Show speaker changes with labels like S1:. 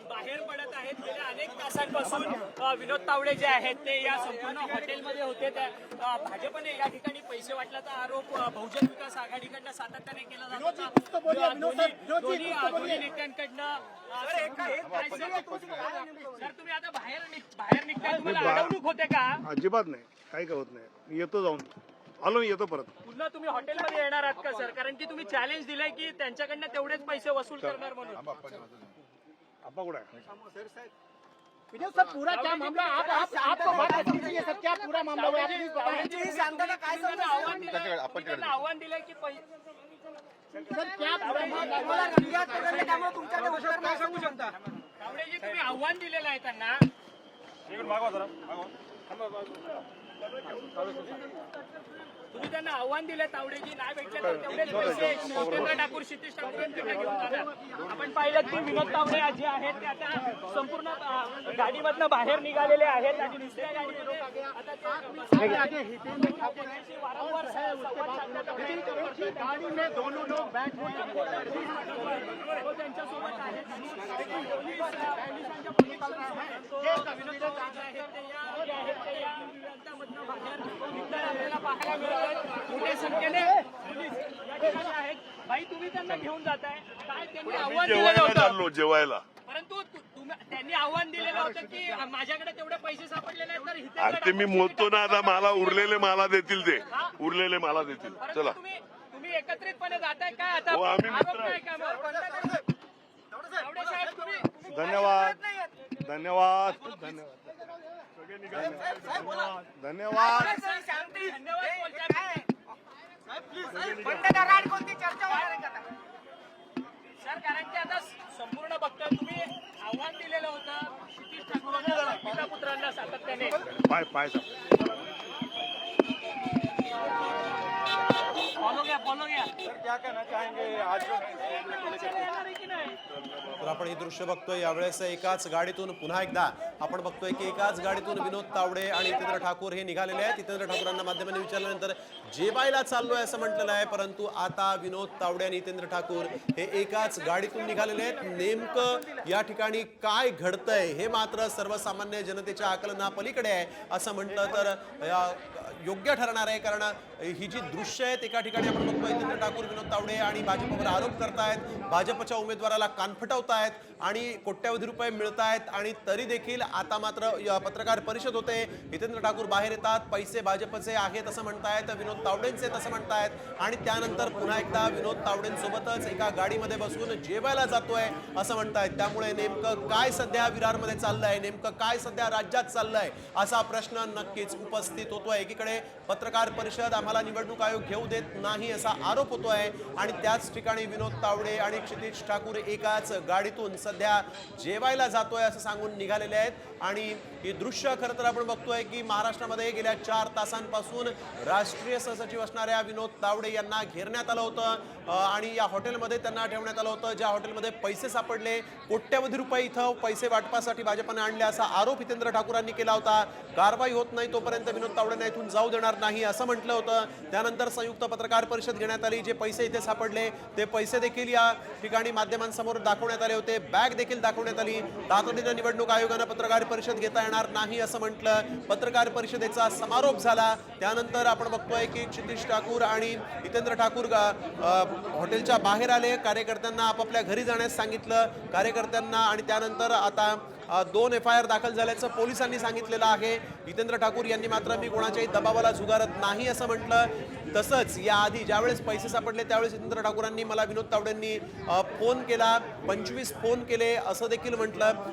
S1: बाहेर पडत आहेत. गेल्या अनेक तासांपासून विनोद तावडे जे आहेत ते या संपूर्ण हॉटेलमध्ये होते. त्या भाजपने या ठिकाणी पैसे वाटल्याचा आरोप बहुजन विकास आघाडीकडनं सातत्याने केला जात होता. दोन्ही नेत्यांकडनं. सर, तुम्ही आता बाहेर निघताय, तुम्हाला अडवणूक होते का?
S2: अजिबात नाही, काही होत नाही. मी येतो, जाऊन आलो, मी येतो परत.
S1: पुन्हा तुम्ही हॉटेलमध्ये येणार आहात का सर? कारण की तुम्ही चॅलेंज दिलंय की त्यांच्याकडनं तेवढेच पैसे वसूल करणार म्हणून.
S2: आपा कुठं आहे?
S3: विनोद सर, पूरा क्या मामला आपको बात करनी चाहिए सर, क्या पूरा मामला हुआ?
S1: आव्हान दिलंय की
S3: सर क्या पूरा मामला
S1: तावडेजी, तुम्ही आव्हान दिलेलं आहे त्यांना. तुम्ही त्यांना आव्हान दिले, तावडेजी नाही भेटले तर तेवढेच पैसे जितेंद्र ठाकूर, क्षितिज ठाकूर यांच्याकडे घेऊन जाणार. आपण पाहिलं की विनोद तावडे जे आहेत ते आता संपूर्ण गाडीमधनं बाहेर निघालेले आहेत आणि दुसऱ्या गाडीमध्ये आता वारंवार
S3: गाड़ी में दोनों लोग बैठ
S1: त्यांच्यासोबत आहेत. आपल्याला पाहायला मिळत मोठ्या संख्येने पोलीस या ठिकाणी आहेत. भाई, तुम्ही त्यांना घेऊन जाताय काय? त्यांनी आव्हान दिलेलं होतं
S2: जेवायला,
S1: परंतु त्यांनी आव्हान दिलेलं होतं की माझ्याकडे तेवढे पैसे सापडले नाहीत तर इथे.
S2: अरे ते मी मोजतो ना, आता मला उरलेले मला देतील, ते उरलेले मला देतील. चला,
S1: तुम्ही एकत्रितपणे जाताय काय आता?
S2: हो, आम्ही मित्र
S1: आरोप नाही का मग? तावडे साहेब, तुम्ही
S2: धन्यवाद धन्यवाद धन्यवाद धन्यवाद.
S1: सर, कारण की आता संपूर्ण बघतोय तुम्ही आव्हान दिलेलं होतं क्षितिज ठाकूरांना, पिता पुत्रांना सातत्याने.
S2: पाय पाय
S1: फॉलो घ्या.
S4: क्या कहना चाहेंगे आज? तर आपण हे दृश्य बघतोय, यावेळेस एकाच गाडीतून पुन्हा एकदा आपण बघतोय की एकाच गाडीतून विनोद तावडे आणि जितेंद्र ठाकूर हे निघालेले आहेत. जितेंद्र ठाकूरांना माध्यमांनी विचारल्यानंतर जेवायला चाललोय असं म्हटलेलं आहे, परंतु आता विनोद तावडे आणि जितेंद्र ठाकूर हे एकाच गाडीतून निघालेले आहेत. नेमकं या ठिकाणी काय घडतंय हे मात्र सर्वसामान्य जनतेच्या आकलनापलीकडे आहे असं म्हटलं तर योग्य ठरणार आहे. कारण ही जी दृश्य आहेत, एका ठिकाणी आपण बघतोय जितेंद्र ठाकूर विनोद तावडे आणि भाजपवर आरोप करतायत, भाजपच्या उमेदवाराला कानफटवतायत आणि कोट्यावधी रुपये मिळतायत आणि तरी देखील आता मात्र पत्रकार परिषद होते. जितेंद्र ठाकूर बाहेर येतात, पैसे भाजपचे आहेत असं म्हणतायत, विनोद तावडेंचे तसं म्हणतायत आणि त्यानंतर पुन्हा एकदा विनोद तावडेंसोबतच एका गाडीमध्ये बसून जेवायला जातोय असं म्हणतायत. त्यामुळे नेमकं काय सध्या विरारमध्ये चाललंय, नेमकं काय सध्या राज्यात चाललंय असा प्रश्न नक्कीच उपस्थित होतोय. एकीकडे पत्रकार परिषद आम्हाला निवडणूक आयोग घेऊ देत नाही असा आरोप होतोय आणि त्याच ठिकाणी विनोद तावडे आणि क्षितिज ठाकूर एकाच गाडीतून सध्या जेवायला जातोय असं सांगून निघालेले आहेत. आणि हे दृश्य खरं तर आपण बघतोय की महाराष्ट्रामध्ये गेल्या 4 तासांपासून राष्ट्रीय सहसचिव असणाऱ्या विनोद तावडे यांना घेरण्यात आलं होतं आणि या हॉटेलमध्ये त्यांना ठेवण्यात आलं होतं, ज्या हॉटेलमध्ये पैसे सापडले, कोट्यवधी रुपये इथं पैसे वाटपासाठी भाजपने आणले असा आरोप जितेंद्र ठाकूरांनी केला होता. कारवाई होत नाही तोपर्यंत विनोद तावडेंना इथून जाऊ देणार नाही असं म्हटलं होतं. त्यानंतर संयुक्त पत्रकार परिषद घेण्यात आली. जे पैसे इथे सापडले ते पैसे देखील या ठिकाणी माध्यमांसमोर दाखवण्यात आले होते, बॅग देखील दाखवण्यात आली. तातडीनं निवडणूक आयोगानं पत्रकार परिषद घेता येणार नाही असं म्हटलं. पत्रकार परिषदेचा समारोप झाला. त्यानंतर आपण बघतोय की क्षितिज ठाकूर आणि जितेंद्र ठाकूर हॉटेलच्या बाहेर आले, कार्यकर्त्यांना आपापल्या घरी जाण्यास सांगितलं कार्यकर्त्यांना आणि त्यानंतर आता 2 FIR दाखल झाल्याचं पोलिसांनी सांगितलेलं आहे. जितेंद्र ठाकूर यांनी मात्र मी कोणाच्याही दबावाला झुगारत नाही असं म्हटलं. तसंच याआधी ज्यावेळेस पैसे सापडले त्यावेळेस जितेंद्र ठाकूरांनी मला विनोद तावडेंनी फोन केला, 25 फोन केले असं देखील म्हटलं.